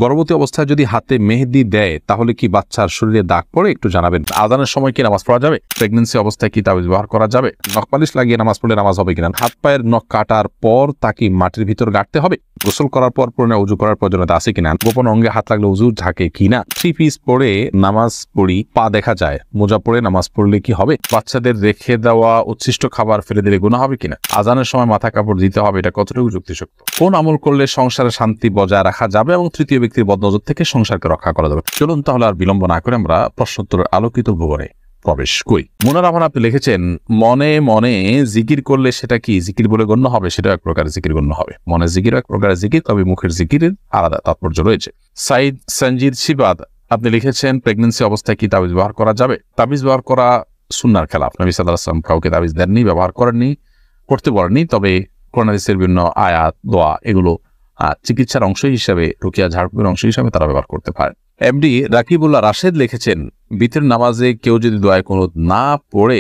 গর্ভবতী অবস্থায় যদি হাতে মেহেদি দেয় তাহলে কি বাচ্চার শরীরে দাগ পড়ে? একটু জানাবেন। আযানের সময় কি নামাজ পড়া যাবে? প্রেগন্যান্সি অবস্থায় কি তাবিজ ব্যবহার করা যাবে? নখ পালিশ লাগিয়ে নামাজ পড়লে নামাজ হবে কিনা? হাত পায়ের নখ কাটার পর তা কি মাটির ভিতর গাঁটতে হবে? গোসল করার পর পুরনো উজু করার প্রয়োজনীয়তা আছে কিনা? গোপন অঙ্গে হাত লাগলে উজু ঝাঁকে কিনা? 3 পিস পরে নামাজ পড়ি, পা দেখা যায়, মোজা পরে নামাজ পড়লে কি হবে? বাচ্চাদের রেখে দেওয়া উচ্ছিষ্ট খাবার ফেলে দিলে গুনাহ হবে কিনা? আযানের সময় মাথা কাপড় দিতে হবে, এটা কতটুকু যুক্তিযুক্ত? কোন আমল করলে সংসারে শান্তি বজায় রাখা যাবে এবং তৃতীয় ব্যক্তির বদনজর থেকে সংসারকে রক্ষা করা যাবে? চলুন তাহলে আর বিলম্ব না করে আমরা প্রশ্নোত্তরের আলোকিত ভুবনে প্রবেশ করি। মনে রাখুন, আপনি লিখেছেন মনে মনে জিকির করলে সেটা কি জিকির বলে গণ্য হবে? সেটা এক প্রকারের জিকির গণ্য হবে। মনে জিকির এক প্রকারের জিকির, তবে মুখের জিকিরের আলাদা তাৎপর্য রয়েছে। সাইদ সঞ্জিদ শিবাদ আপনি লিখেছেন প্রেগন্যান্সি অবস্থায় কি তাবিজ ব্যবহার করা যাবে? তাবিজ ব্যবহার করা সুন্নাহর খেলাফ। নবী সাল্লাল্লাহু আলাইহি ওয়াসাল্লাম কাউকে তাবিজ দেননি, ব্যবহার করেননি, করতে বলেননি। তবে কোরআন হাদিসের বিভিন্ন আয়াত, দোয়া এগুলো চিকিৎসার অংশ হিসাবে, রুকিয়া ঝাড়ফুঁকের অংশ হিসাবে তারা ব্যবহার করতে পারে। এমডি রাকিবুল্লাহ রাশেদ লিখেছেন বিতরের নামাজে কেউ যদি দোয়া কুনুত না পড়ে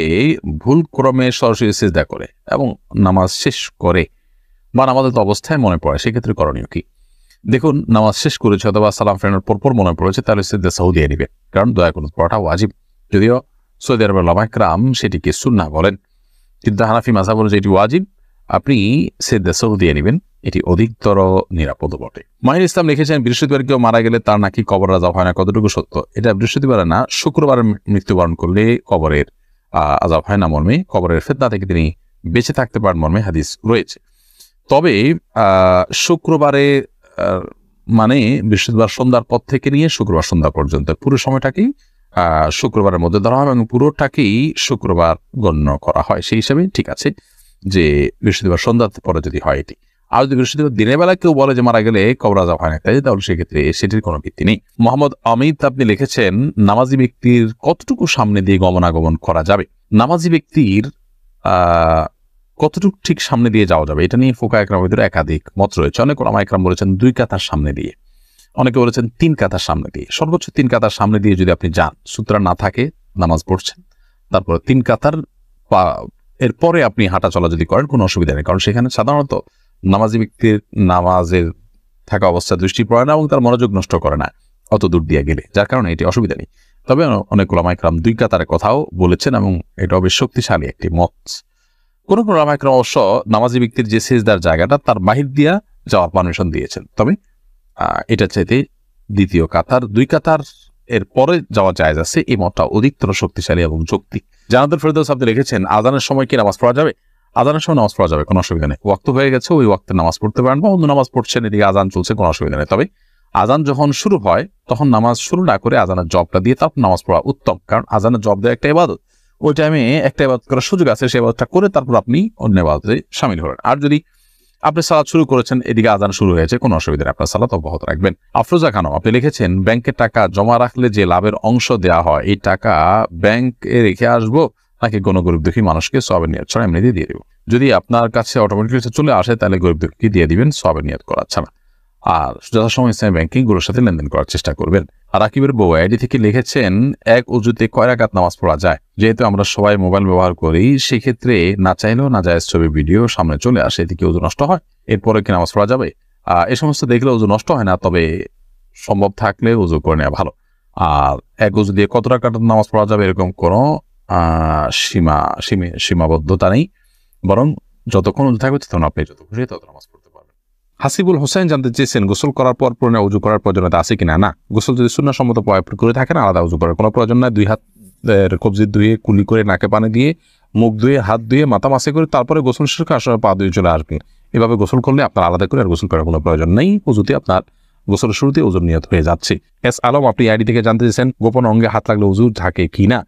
ভুল ক্রমে সরাসরি সিজদা করে এবং নামাজ শেষ করে বা নামাজের অবস্থায় মনে পড়ে, সেক্ষেত্রে করণীয় কি? দেখুন, নামাজ শেষ করেছে অথবা সালাম ফেরানোর পরপর মনে পড়েছে, তাহলে সিজদা সাউদিয়া নিবে, কারণ দোয়া কুনুত পড়াটা ওয়াজিব। যদিও সৌদি আরবের উলামায়ে কেরাম সেটিকে সুন্নাহ বলেন, কিন্তু হানাফি মাযহাব অনুযায়ী এটি ওয়াজিব। আপনি সিজদা সাউদিয়া নিবেন, এটি অধিকতর নিরাপদ বটে। মাহির ইসলাম লিখেছেন বৃহস্পতিবার কেউ মারা গেলে তার নাকি কবর আযাব হয় না, কতটুকু সত্য? এটা বৃহস্পতিবার না, শুক্রবার মৃত্যুবরণ করলে কবরের আযাব হয় না মর্মে, কবরের ফিতনা থেকে তিনি বেঁচে থাকতে পারেন মর্মে হাদিস রয়েছে। তবে শুক্রবারে মানে বৃহস্পতিবার সন্ধ্যার পর থেকে নিয়ে শুক্রবার সন্ধ্যা পর্যন্ত পুরো সময়টাকেই শুক্রবারের মধ্যে ধরা হয় এবং পুরোটাকেই শুক্রবার গণ্য করা হয়। সেই হিসাবে ঠিক আছে যে বৃহস্পতিবার সন্ধ্যার পরে যদি হয় এটি। আর যদি বৃহস্পতিবার দিনের বেলা কেউ বলে যে মারা গেলে কবর আযাব হয় না, তাহলে সেক্ষেত্রে সেটির কোনো ভিত্তি নেই। মোহাম্মদ অমিত আপনি লিখেছেন নামাজি ব্যক্তির কতটুকু সামনে দিয়ে গমনাগমন করা যাবে? নামাজি ব্যক্তির কতটুকু ঠিক সামনে দিয়ে যাওয়া যাবে, এটা নিয়ে ফুকাহা ইকরামের ভিতরে একাধিক মত রয়েছে। অনেক উলামা ইকরাম বলেছেন 2 কাতার সামনে দিয়ে, অনেকে বলেছেন 3 কাতার সামনে দিয়ে। সর্বোচ্চ 3 কাতার সামনে দিয়ে যদি আপনি যান, সুতরাং না থাকে, নামাজ পড়ছেন, তারপর 3 কাতার এরপরে আপনি হাঁটা চলা যদি করেন কোনো অসুবিধা নেই, কারণ সেখানে সাধারণত নামাজি ব্যক্তির নামাজের থাকা অবস্থায় দৃষ্টি পড়ে না এবং তার মনোযোগ নষ্ট করে না অত দূর দিয়ে গেলে, যার কারণে এটি অসুবিধা নেই। তবে অনেক উলামা ইকরাম 2 কাতারের কথাও বলেছেন এবং এটা বেশ শক্তিশালী একটি মত। কোন কোন উলামা ইকরাম অবশ্য নামাজি ব্যক্তির যে সিজদার জায়গাটা তার বাহির দিয়া যাওয়ার পারমিশন দিয়েছেন, তবে এটা চাইতে দ্বিতীয় কাতার 2 কাতার এর পরে যাওয়া জায়েজ আছে, এই মতটা অধিকতর শক্তিশালী এবং যৌক্তিক। জানাতুল ফেরদৌস আপনি লিখেছেন আযানের সময় কি নামাজ পড়া যাবে? আযানের সময় নামাজ পড়া যাবে, কোনো অসুবিধা নেই। ওয়াক্ত হয়ে গেছে, ওই ওয়াক্তে নামাজ পড়তে পারেন বা অন্য নামাজ পড়ছেন, এদিকে আযান চলছে, কোনো অসুবিধা নেই। তবে আযান যখন শুরু হয় তখন নামাজ শুরু না করে আযানের জবটা দিয়ে তারপর নামাজ পড়া উত্তম, কারণ আযানের জব দেওয়া একটা ইবাদত। ওই টাইমে একটা ইবাদত করার সুযোগ আছে, সেই ইবাদতটা করে তারপর আপনি অন্য ইবাদতে শামিল হবেন। আর যদি আপনি সালাত শুরু করেছেন, এদিকে আযান শুরু হয়েছে, কোনো অসুবিধা নেই, আপনার সালাত অব্যাহত রাখবেন। আফরোজা খানম আপনি লিখেছেন ব্যাংকে টাকা জমা রাখলে যে লাভের অংশ দেওয়া হয়, এই টাকা ব্যাংকে রেখে আসবো নাকি কোনো গরিব দুঃখী মানুষকে সওয়াবের নিয়ত ছাড়া এমনি দিয়ে দেবো? যদি আপনার কাছে অটোমেটিক্যালি চলে আসে তাহলে গরিব দুঃখী দিয়ে দিবেন সওয়াবের নিয়ত করা ছাড়া। আর যথাসময় ইসলামী ব্যাংকিং গুলোর সাথে লেনদেন করার চেষ্টা করবেন। আর রাকিবের বউ আইডি থেকে লিখেছেন এক উজুতে কয় রাকাত নামাজ পড়া যায়? যেহেতু আমরা সবাই মোবাইল ব্যবহার করি, সেক্ষেত্রে না চাইলেও না জায়েজ ছবি ভিডিও সামনে চলে আসে, এদিকে উজু নষ্ট হয়, এরপরে কি নামাজ পড়া যাবে? এই সমস্ত দেখলে উজু নষ্ট হয় না, তবে সম্ভব থাকলে উজু করে নেওয়া ভালো। আর এক উজু দিয়ে কত রাকাত নামাজ পড়া যাবে এরকম কোনো সীমাবদ্ধতা নেই, বরং যতক্ষণ উজু থাকবে তখন আপনি যত খুশি তত নামাজ পড়তে পারবেন। হাসিবুল হোসেন জানতে চেয়েছেন গোসল করার পর পুনরায় উজু করার প্রয়োজনীয়তা আছে কিনা? না, গোসল যদি সুন্নাহসম্মত করে থাকেন আলাদা উজু করার কোনো প্রয়োজন নাই। 2 হাতের কবজি ধুয়ে, কুলি করে, নাকে পানি দিয়ে, মুখ ধুয়ে, হাত ধুয়ে, মাথা মাসে করে তারপরে গোসল শেষ করে আসলে পা ধুয়ে চলে আসবেন। এভাবে গোসল করলে আপনার আলাদা করে আর গোসল করার কোনো প্রয়োজন নেই, উজুতে আপনার গোসলের শুরুতে উজুর নিয়ত হয়ে যাচ্ছে। এস আলম আপনি আইডি থেকে জানতে চেয়েছেন গোপন অঙ্গে হাত লাগলে উজু ঝাঁকে কিনা?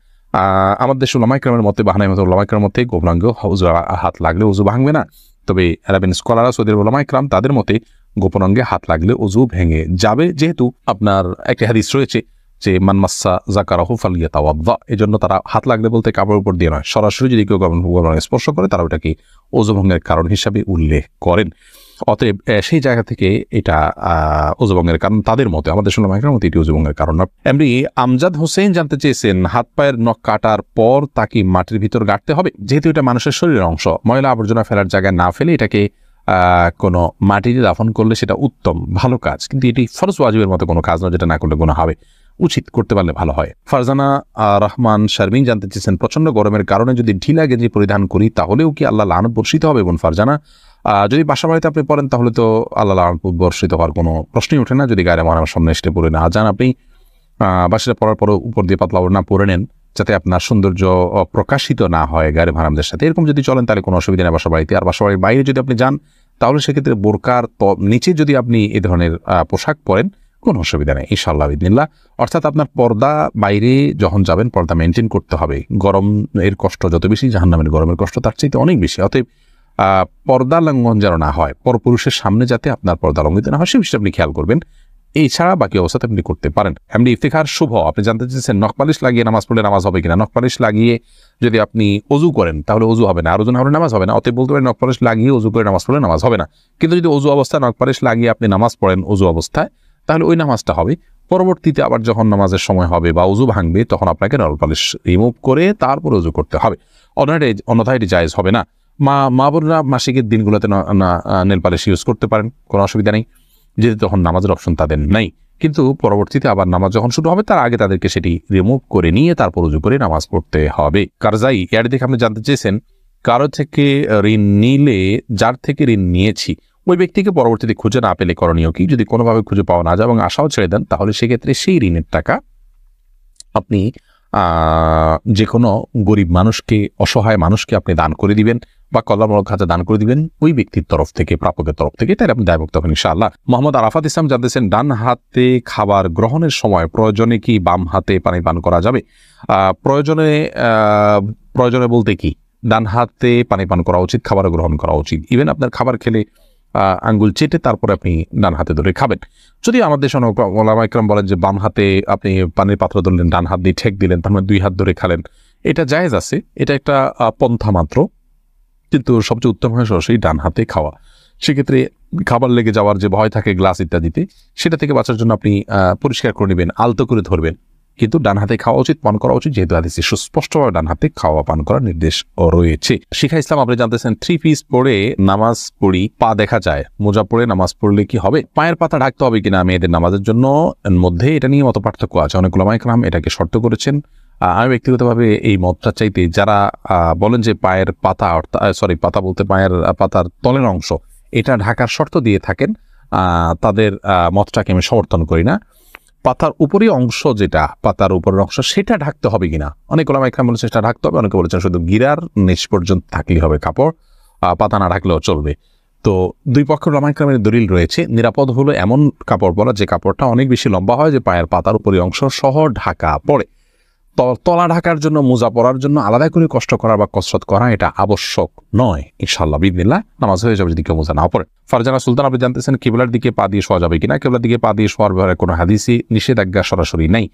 আমাদের দেশের উলামায়ে কেরামের মতে, বাহানাই মতো উলামায়ে কেরামের মতে গোপন অঙ্গে হাত লাগলে উজু ভাঙবে না। তবে আরবিয়ান স্কলাররা, সৌদি আরবের উলামায়ে কেরাম, তাদের মতে গোপন অঙ্গে হাত লাগলে উজু ভেঙে যাবে, যেহেতু আপনার একটা হাদিস রয়েছে যে মান মাসসা যাকারাহু ফালিয়াতাওয়াদ্দা। এজন্য তারা হাত লাগলে বলতে কাপড়ের উপর দিয়ে নয়, সরাসরি যদি কেউ গোপন অঙ্গে স্পর্শ করে তারা ওটাকে ওযু ভঙ্গের কারণ হিসাবে উল্লেখ করেন। অতএব সেই জায়গা থেকে এটা ওযু ভঙ্গের কারণ তাদের মতে, আমাদের উলামায়ে মতে এটি ওযু ভঙ্গের কারণ না। এমনি আমজাদ হোসেন জানতে চেয়েছেন হাত পায়ের নখ কাটার পর তাকে মাটির ভিতর গাঁটতে হবে? যেহেতু এটা মানুষের শরীরের অংশ, ময়লা আবর্জনা ফেলার জায়গায় না ফেলে এটাকে কোনো মাটিতে দাফন করলে সেটা উত্তম ভালো কাজ, কিন্তু এটি ফরজ ওয়াজিবের মতো কোনো কাজ নয় যেটা না করলে গুনাহ হবে, উচিত করতে পারলে ভালো হয়। ফারজানা রহমান শারমিন জানতে চেয়েছেন, প্রচন্ড গরমের কারণে যদি ঢিলা গেঞ্জি পরিধান করি তাহলেও কি আল্লাহ লানত বর্ষিত হবে? বোন ফারজানা, যদি বাসা বাড়িতে আপনি পড়েন তাহলে তো আল্লাহ লানত বর্ষিত হওয়ার কোনো প্রশ্নই ওঠে না। যদি গায়ে মহারামের সামনে এসে পড়ে না যান, আপনি বাসাটা পড়ার পর উপর দিয়ে পাতলা ওড়না পরে নেন যাতে আপনার সৌন্দর্য প্রকাশিত না হয় গায়ে মহারামদের সাথে, এরকম যদি চলেন তাহলে কোনো অসুবিধা নেই বাসা বাড়িতে। আর বাসা বাড়ির বাইরে যদি আপনি যান তাহলে সেক্ষেত্রে বোরকার নিচে যদি আপনি এই ধরনের পোশাক পরেন কোনো অসুবিধা নেই ইনশাআল্লাহ বিদিনিল্লাহ। অর্থাৎ আপনার পর্দা বাইরে যখন যাবেন পর্দা মেনটেন করতে হবে। গরম এর কষ্ট যত বেশি, জাহান্নামের গরমের কষ্ট তার চাইতে অনেক বেশি। অতএব পর্দা লঙ্ঘন যেন না হয়, পরপুরুষের সামনে যাতে আপনার পর্দা লঙ্ঘিত না হয় সে বিষয়ে আপনি খেয়াল করবেন। এছাড়া বাকি অবস্থাতে আপনি করতে পারেন। এমনি ইফতিখার শুভ আপনি জানতে চেয়েছেন নখপালিশ লাগিয়ে নামাজ পড়লে নামাজ হবে কিনা। নখপালিশ লাগিয়ে যদি আপনি অজু করেন তাহলে অজু হবে না, আর ওজু না হলে নামাজ হবে না। অতএব বলতে পারেন নখপালিশ লাগিয়ে অজু করে নামাজ পড়লে নামাজ হবে না। কিন্তু যদি অজু অবস্থায় নখপালিশ লাগিয়ে আপনি নামাজ পড়েন অজু অবস্থায় তাহলে ওই নামাজটা হবে। পরবর্তীতে আবার যখন নামাজের সময় হবে বা অজু ভাঙবে তখন আপনাকে নখপালিশ রিমুভ করে তারপর অজু করতে হবে, অন্যথায় এটি জায়েজ হবে না। মা বোনরা মাসিকের দিনগুলোতে নেল পালিশ ইউজ করতে পারেন, কোনো অসুবিধা নেই, যেহেতু তখন নামাজের অপশন তাদের নাই। কিন্তু পরবর্তীতে আবার নামাজ যখন শুরু হবে তার আগে তাদেরকে সেটি রিমুভ করে নিয়ে তারপর উজু করে নামাজ পড়তে হবে। কারজাই এর দিকে আপনি জানতে চেয়েছেন, কারো থেকে ঋণ নিলে যার থেকে ঋণ নিয়েছি ওই ব্যক্তিকে পরবর্তীতে খুঁজে না পেলে করণীয় কি? যদি কোনোভাবে খুঁজে পাওয়া না যায় এবং আশাও ছেড়ে দেন তাহলে সেক্ষেত্রে সেই ঋণের টাকা আপনি যে কোনো গরিব মানুষকে, অসহায় মানুষকে আপনি দান করে দিবেন বা কল্যাণমূলক খাতে দান করে দিবেন ওই ব্যক্তির তরফ থেকে, প্রাপকের তরফ থেকে, তাই আপনি দায়মুক্ত হবেন ইনশাআল্লাহ। মোহাম্মদ আরাফাত ইসলাম জানতেছেন, ডান হাতে খাবার গ্রহণের সময় প্রয়োজনে কি বাম হাতে পানি পান করা যাবে? প্রয়োজনে বলতে কি, ডান হাতে পানি পান করা উচিত, খাবার গ্রহণ করা উচিত। ইভেন আপনার খাবার খেলে আঙ্গুল চেটে তারপরে আপনি ডান হাতে ধরে খাবেন। যদি আমাদের ওলামা ইকরাম বলেন যে বাম হাতে আপনি পানির পাত্র ধরলেন, ডান হাত দিয়ে ঠেক দিলেন, তার মানে 2 হাত ধরে খালেন, এটা জায়েজ আছে, এটা একটা পন্থা মাত্র, কিন্তু সবচেয়ে উত্তম হয় সরাসরি ডান হাতে খাওয়া। সেক্ষেত্রে খাবার লেগে যাওয়ার যে ভয় থাকে গ্লাস ইত্যাদিতে, সেটা থেকে বাঁচার জন্য আপনি পরিষ্কার করে নেবেন, আলতো করে ধরবেন, কিন্তু ডান হাতে খাওয়া উচিত, পান করা উচিত, যেহেতু হাদিসে সুস্পষ্টভাবে ডান হাতে খাওয়া পান করার নির্দেশ রয়েছে। শিখা ইসলাম আপনি জানতেছেন, 3 পিস পরে নামাজ পড়ি, পা দেখা যায়, মোজা পরে নামাজ পড়লে কি হবে? পায়ের পাতা ঢাকতে হবে কিনা মেয়েদের নামাজের জন্য মধ্যে এটা নিয়ে মত পার্থক্য আছে। অনেক ওলামা ইকরাম এটাকে শর্ত করেছেন। আমি ব্যক্তিগতভাবে এই মতটা চাইতে যারা বলেন যে পায়ের পাতা, পাতা বলতে পায়ের পাতার তলের অংশ এটা ঢাকার শর্ত দিয়ে থাকেন, তাদের মতটাকে আমি সমর্থন করি না। পাতার উপরের অংশ, যেটা পাতার উপরের অংশ সেটা ঢাকতে হবে কিনা, অনেক ওলামা ইকরাম বলেছেন সেটা ঢাকতে হবে, অনেকে বলেছেন শুধু গিরার নিচ পর্যন্ত থাকলেই হবে কাপড়, পাতা না ঢাকলেও চলবে। তো দুই পক্ষের ওলামা ইকরামের দলিল রয়েছে। নিরাপদ হলো এমন কাপড় পরা যে কাপড়টা অনেক বেশি লম্বা হয়, যে পায়ের পাতার উপরের অংশ সহ ঢাকা পড়ে। তলা ঢাকার জন্য, মোজা পরার জন্য আলাদা করে কষ্ট করা বা কসরত করা এটা আবশ্যক নয়। ইনশাআল্লাহ বিদিনিল্লাহ নামাজ হয়ে যাবে যদি কেউ মোজা না পড়ে। ফারজানা সুলতান আপনি জানতেছেন, কিবলার দিকে পা দিয়ে শোয়া যাবে কিনা। কিবলার দিকে পা দিয়ে শোয়ার ব্যাপারে কোনো হাদিসি নিষেধাজ্ঞা সরাসরি নাই।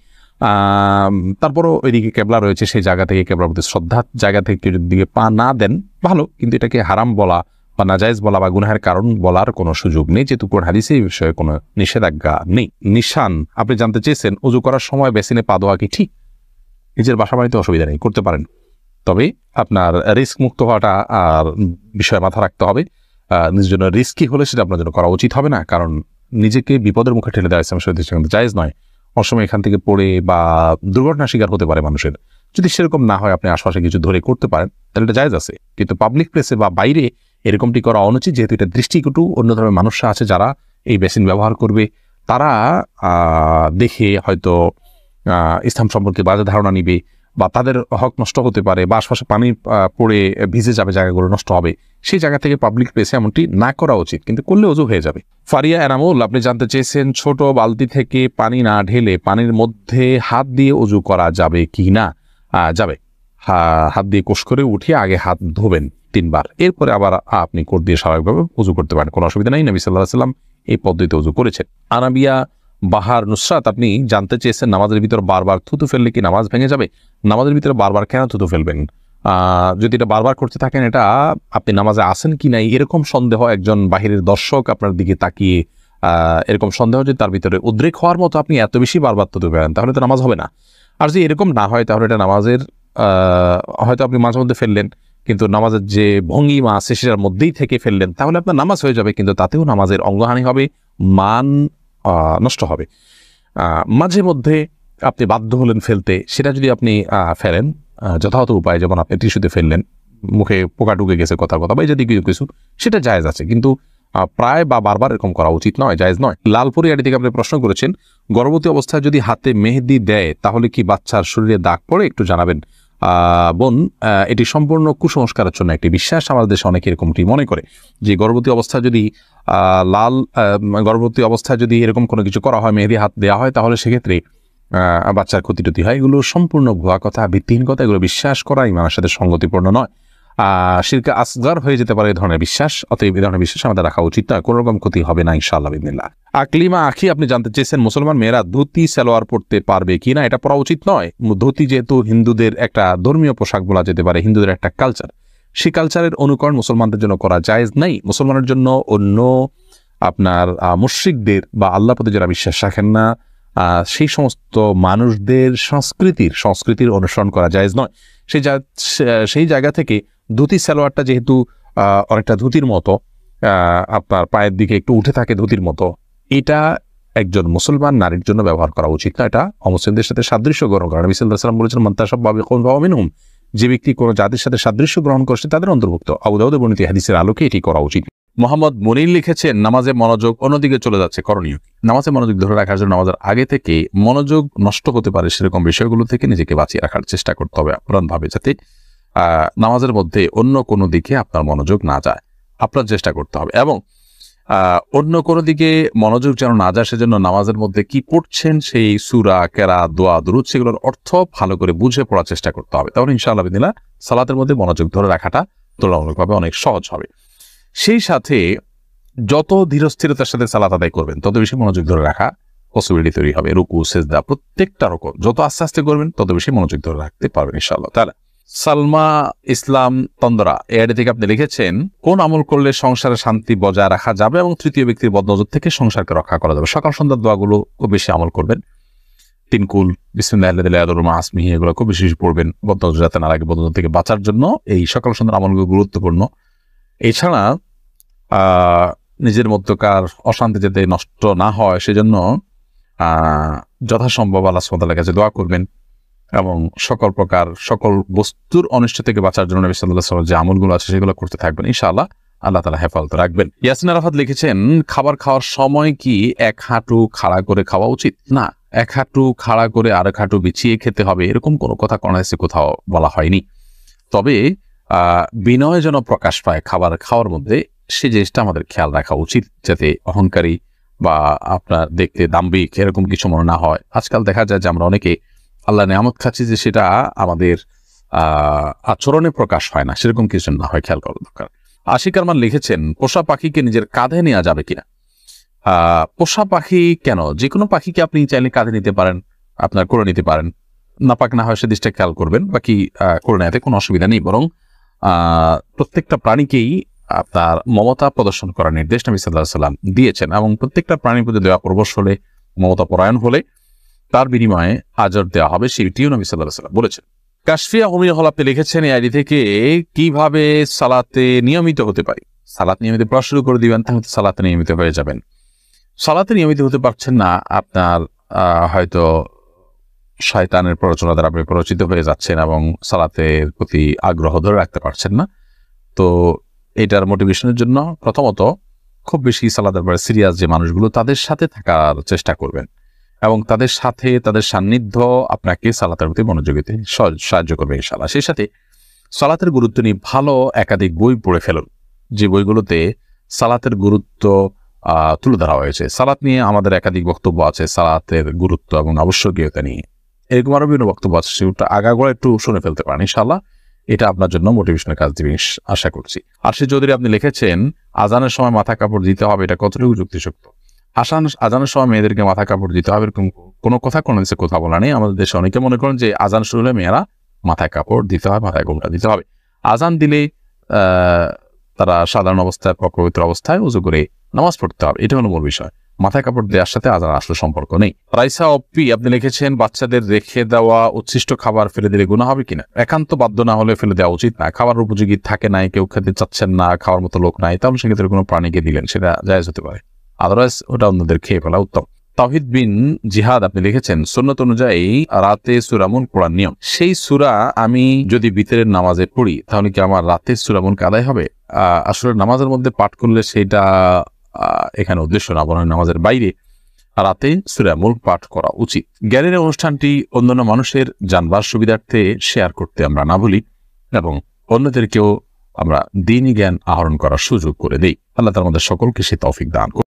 তারপরও ওইদিকে কেবলা রয়েছে, সেই জায়গা থেকে কেবলার প্রতি শ্রদ্ধার জায়গা থেকে যদি দিকে পা না দেন ভালো, কিন্তু এটাকে হারাম বলা বা নাজায়েজ বলা বা গুনাহের কারণ বলার কোনো সুযোগ নেই, যেহেতু কোন হাদিসে এই বিষয়ে কোনো নিষেধাজ্ঞা নেই। নিশান আপনি জানতে চেয়েছেন, উযু করার সময় বেসিনে পা দেওয়া কি ঠিক? নিজের বাসা বাড়িতে অসুবিধা নেই, করতে পারেন, তবে আপনার রিস্ক মুক্ত হওয়াটা আর বিষয়ে মাথা রাখতে হবে। নিজের জন্য রিস্কি হলে সেটা আপনার জন্য করা উচিত হবে না, কারণ নিজেকে বিপদের মুখে ঠেলে দেওয়া ইসলামের সাথে জায়েজ নয়। অসময় এখান থেকে পড়ে বা দুর্ঘটনার শিকার হতে পারে মানুষের। যদি সেরকম না হয় আপনি আশপাশে কিছু ধরে করতে পারেন তাহলে এটা জায়েজ আছে, কিন্তু পাবলিক প্লেসে বা বাইরে এরকমটি করা অনুচিত, যেহেতু এটা দৃষ্টিকটু। অন্য ধরনের মানুষরা আছে যারা এই বেসিন ব্যবহার করবে, তারা দেখে হয়তো ইসলাম সম্পর্কে বাজে ধারণা নিবে বা তাদের হক নষ্ট হতে পারে, বা আশপাশে পানি পড়ে ভিজে যাবে, জায়গাগুলো নষ্ট হবে। সেই জায়গা থেকে পাবলিক প্লেসে এমনটি না করা উচিত, কিন্তু করলে অজু হয়ে যাবে। ফারিয়া এনামুল আপনি জানতে চেয়েছেন, ছোট বালতি থেকে পানি না ঢেলে পানির মধ্যে হাত দিয়ে অজু করা যাবে কি না? যাবে। হাত দিয়ে কোষ করে উঠিয়ে আগে হাত ধোবেন 3 বার, এরপরে আবার আপনি কোট দিয়ে স্বাভাবিকভাবে অজু করতে পারেন, কোনো অসুবিধা নেই। নবী সাল্লাল্লাহু আলাইহি ওয়াসাল্লাম এই পদ্ধতিতে অজু করেছেন। আনাবিয়া বাহার নুসরাত আপনি জানতে চেয়েছেন, নামাজের ভিতর বারবার থুতু ফেললে কি নামাজ ভেঙে যাবে? নামাজের ভিতরে বারবার কেন থুতু ফেলবেন? যদি এটা বারবার করতে থাকেন, এটা আপনি নামাজে আসেন কি নাই এরকম সন্দেহ, একজন বাহিরের দর্শক আপনার দিকে তাকিয়ে এরকম সন্দেহ যে তার ভিতরে উদ্রেক হওয়ার মতো আপনি এত বেশি বারবার থুতু ফেলেন, তাহলে তো নামাজ হবে না। আর যদি এরকম না হয় তাহলে এটা নামাজের হয়তো আপনি মাঝে মধ্যে ফেললেন, কিন্তু নামাজের যে ভঙ্গিমা আছে সেটার মধ্যেই থেকে ফেললেন, তাহলে আপনার নামাজ হয়ে যাবে, কিন্তু তাতেও নামাজের অঙ্গহানি হবে, মান নষ্ট হবে। মাঝে মধ্যে আপনি বাধ্য হলেন ফেলতে, সেটা যদি আপনি ফেলেন যথাযথ উপায়, যেমন আপনি টিস্যুতে ফেললেন, মুখে পোকা ঢুকে গেছে কথা বা এই যদি কিছু, সেটা জায়েজ আছে, কিন্তু প্রায় বা বারবার এরকম করা উচিত নয়, জায়েজ নয়। লালপুরি আড়ি থেকে আপনি প্রশ্ন করেছেন, গর্ভবতী অবস্থায় যদি হাতে মেহেদি দেয় তাহলে কি বাচ্চার শরীরে দাগ পড়ে? একটু জানাবেন। বোন, এটি সম্পূর্ণ কুসংস্কারের জন্য একটি বিশ্বাস। আমাদের দেশে অনেকে এরকমটি মনে করে যে গর্ভবতী অবস্থায় যদি গর্ভবতী অবস্থায় যদি এরকম কোনো কিছু করা হয়, মেহেদি হাত দেওয়া হয়, তাহলে সেক্ষেত্রে বাচ্চার ক্ষতি হয়। এগুলো সম্পূর্ণ ভুয়া কথা, ভিত্তিহীন কথা। এগুলো বিশ্বাস করা ইমানের সাথে সঙ্গতিপূর্ণ নয়। শিরকে আসগার হয়ে যেতে পারে এই ধরনের বিশ্বাস। অতএব এই ধরনের বিশ্বাস আমাদের রাখা উচিত নয়। কোনো রকম ক্ষতি হবে না ইনশাআল্লাহ বিদিনিল্লাহ। আকলিমা আখি আপনি জানতে চেয়েছেন, মুসলমান মেয়েরা ধুতি সালোয়ার পরতে পারবে কিনা? এটা পরা উচিত নয়। ধুতি যেহেতু হিন্দুদের একটা ধর্মীয় পোশাক বলা যেতে পারে, হিন্দুদের একটা কালচার, সেই কালচারের অনুকরণ মুসলমানদের জন্য করা জায়েজ নাই। মুসলমানের জন্য অন্য আপনার মুশরিকদের বা আল্লাহ প্রতি যারা বিশ্বাস রাখেন না সেই সমস্ত মানুষদের সংস্কৃতির অনুসরণ করা জায়েজ নয়। সেই জায়গা থেকে ধুতি সালোয়ারটা যেহেতু অনেকটা ধুতির মতো, আপনার পায়ের দিকে একটু উঠে থাকে ধুতির মতো, এটা একজন মুসলমান নারীর জন্য ব্যবহার করা উচিত না। এটা অমুসলিমদের সাথে সাদৃশ্য গ্রহণ করা। নবী সাল্লাল্লাহু আলাইহি ওয়াসাল্লাম বলেছেন, মান তাশাব্বাহা বিকওমিন মিনহুম, যে ব্যক্তি কোনো জাতির সাথে সাদৃশ্য গ্রহণ করছে তাদের অন্তর্ভুক্ত। আবু দাউদে বর্ণিত হাদিসের আলোকে এটি করা উচিত। মোহাম্মদ মনির লিখেছেন, নামাজে মনোযোগ অন্যদিকে চলে যাচ্ছে, করণীয়? নামাজে মনোযোগ ধরে রাখার জন্য নামাজের আগে থেকে মনোযোগ নষ্ট হতে পারে সেরকম বিষয়গুলো থেকে নিজেকে বাঁচিয়ে রাখার চেষ্টা করতে হবে আপ্রাণভাবে, যাতে নামাজের মধ্যে অন্য কোনো দিকে আপনার মনোযোগ না যায়, আপনার চেষ্টা করতে হবে। এবং অন্য কোনো দিকে মনোযোগ যেন না যায়, সেজন্য নামাজের মধ্যে কি পড়ছেন সেই সূরা, কেরাত, দোয়া, দুরূদ, সেগুলোর অর্থ ভালো করে বুঝে পড়ার চেষ্টা করতে হবে। তাহলে ইনশাআল্লাহ বিদিনিল্লাহ সালাতের মধ্যে মনোযোগ ধরে রাখাটা তুলনামূলকভাবে অনেক সহজ হবে। সেই সাথে যত ধীরস্থিরতার সাথে সালাত আদায় করবেন তত বেশি মনোযোগ ধরে রাখা পসিবিলিটি তৈরি হবে। রুকু, সেজদা, প্রত্যেকটা রকম যত আস্তে আস্তে করবেন তত বেশি মনোযোগ ধরে রাখতে পারবেন ইনশাআল্লাহ তাআলা। সালমা ইসলাম তন্দরা এআইডি থেকে আপনি লিখেছেন, কোন আমল করলে সংসারে শান্তি বজায় রাখা যাবে এবং তৃতীয় ব্যক্তির বদনজর থেকে সংসারকে রক্ষা করা যাবে? সকাল সন্ধ্যার দোয়াগুলো খুব বেশি আমল করবেন। তিনকুল, বিসমিল্লাহি এগুলো খুব বেশি পড়বেন, বদনজর যাতে না লাগে, বদনজর থেকে বাঁচার জন্য এই সকাল সন্ধ্যার আমলগুলো গুরুত্বপূর্ণ। এছাড়া নিজের মধ্যকার অশান্তি যাতে নষ্ট না হয় সেজন্য যথাসম্ভব আল্লাহ সুবহানাহু ওয়া তাআলার কাছে দোয়া করবেন এবং সকল বস্তুর অনিষ্ট থেকে বাঁচার জন্য নবী সাল্লাল্লাহু আলাইহি ওয়াসাল্লাম যে আমলগুলো আছে সেগুলো করতে থাকবেন, ইনশাআল্লাহ আল্লাহ তাআলা হেফাজত রাখবেন। ইয়াসিন আরাফাত লিখেছেন, খাবার খাওয়ার সময় কি এক হাঁটু খাড়া করে খাওয়া উচিত? না, এক হাঁটু খাড়া করে আরেক হাঁটু বিছিয়ে খেতে হবে এরকম কোনো কথা কোথাও বলা হয়নি। তবে বিনয় যেন প্রকাশ পায় খাবার খাওয়ার মধ্যে, সেই জিনিসটা আমাদের খেয়াল রাখা উচিত, যাতে অহংকারী বা আপনার দেখতে দাম্ভিক এরকম কিছু মনে না হয়। আজকাল দেখা যায় যে আমরা অনেকে আল্লাহ নেয়ামত খাচ্ছি যে সেটা আমাদের আচরণে প্রকাশ হয় না, সেরকম কিছু না হয়, খেয়াল করা দরকার। আশিক আরমান লিখেছেন, পোষা পাখিকে নিজের কাঁধে নেওয়া যাবে কিনা? পোষা পাখি কেন, যে কোনো পাখিকে আপনি চাইলে কাঁধে নিতে পারেন, আপনার করে নিতে পারেন, নাপাক না হয় সে দিকটা খেয়াল করবেন, বাকি করে নেওয়াতে কোনো অসুবিধা নেই। বরং প্রত্যেকটা প্রাণীকেই আপনার মমতা প্রদর্শন করার নির্দেশ নবী সাল্লাল্লাহু আলাইহি ওয়াসাল্লাম দিয়েছেন, এবং প্রত্যেকটা প্রাণীর প্রতি দয়া পরবশ হলে, মমতা পরায়ণ হলে তার বিনিময়ে আজর দেওয়া হবে, সেটিও নবী সাল্লাল্লাহু আলাইহি ওয়াসাল্লাম বলেছেন। কাশফিয়া উমিয়া হল আপনি লিখেছেন এই আইডি থেকে, কিভাবে সালাতে নিয়মিত হতে পারি? সালাত নিয়মিত পড়া শুরু করে দিবেন, তাহলে সালাতে নিয়মিত হয়ে যাবেন। সালাতে নিয়মিত হতে পারছেন না, আপনার হয়তো শয়তানের প্ররোচনা দ্বারা আপনি প্ররোচিত হয়ে যাচ্ছেন এবং সালাতের প্রতি আগ্রহ ধরে রাখতে পারছেন না। তো এটার মোটিভেশনের জন্য প্রথমত খুব বেশি সালাতের ব্যাপারে সিরিয়াস যে মানুষগুলো, তাদের সাথে থাকার চেষ্টা করবেন এবং তাদের সান্নিধ্য আপনাকে সালাতের প্রতি মনোযোগীতে সাহায্য করবে ইনশাআল্লাহ। সেই সাথে সালাতের গুরুত্ব নিয়ে ভালো একাধিক বই পড়ে ফেলুন, যে বইগুলোতে সালাতের গুরুত্ব তুলে ধরা হয়েছে। সালাত নিয়ে আমাদের একাধিক বক্তব্য আছে, সালাতের গুরুত্ব এবং আবশ্যকীয়তা নিয়ে এরকম আরো বিভিন্ন বক্তব্য আছে, সেটা আগাগোড়া একটু শুনে ফেলতে পারেন ইনশাআল্লাহ। এটা আপনার জন্য মোটিভেশনের কাজ দিবে আশা করছি। আরশি চৌধুরী আপনি লিখেছেন, আজানের সময় মাথা কাপড় দিতে হবে, এটা কতটুকু যুক্তিযুক্ত? আজানের সময় মেয়েদেরকে মাথা কাপড় দিতে হবে এরকম কোনো কথা বলা নেই। আমাদের দেশে অনেকে মনে করেন যে আজান শুরু হলে মেয়েরা মাথায় কাপড় দিতে হয়, মাথায় গোমটা দিতে হবে। আজান দিলে তারা সাধারণ অবস্থায়, পবিত্র অবস্থায় উযু করে নামাজ পড়তে হবে, এটা হলো মূল বিষয়। মাথায় কাপড় দেওয়ার সাথে আজান আসলে সম্পর্ক নেই। রাইসা অপ্পি আপনি লিখেছেন, বাচ্চাদের রেখে দেওয়া উচ্ছিষ্ট খাবার ফেলে দিলে গুনাহ হবে কিনা? একান্ত বাধ্য না হলে ফেলে দেওয়া উচিত না। খাবার উপযোগী থাকে নাই, কেউ খেতে চাচ্ছেন না, খাওয়ার মতো লোক নাই, তাহলে সেক্ষেত্রে কোনো প্রাণীকে দিলেন সেটা জায়েজ হতে পারে, আদারওয়াইজ ওটা অন্যদের খেয়ে ফেলা উত্তম। তাওহিদ বিন জিহাদ আপনি লিখেছেন, সুন্নত অনুযায়ী রাতে সূরা মুলক পড়ার নিয়ম। সেই সূরা আমি যদি বিতরের নামাজে পড়ি তাহলে কি আমার রাতে সূরা মুলক আদায় হবে? আসলে নামাজের মধ্যে পাঠ করলে সেটা এখানে উদ্দেশ্য না, বরং নামাজের বাইরে রাতে সূরা মুলক পাঠ করা উচিত। জ্ঞানের অনুষ্ঠানটি অন্যান্য মানুষের জানবার সুবিধার্থে শেয়ার করতে আমরা না ভুলি এবং অন্যদেরকেও আমরা দ্বীনি জ্ঞান আহরণ করার সুযোগ করে দেই। আল্লাহ তাআলা আমাদের সকলকে সে তৌফিক দান করুন।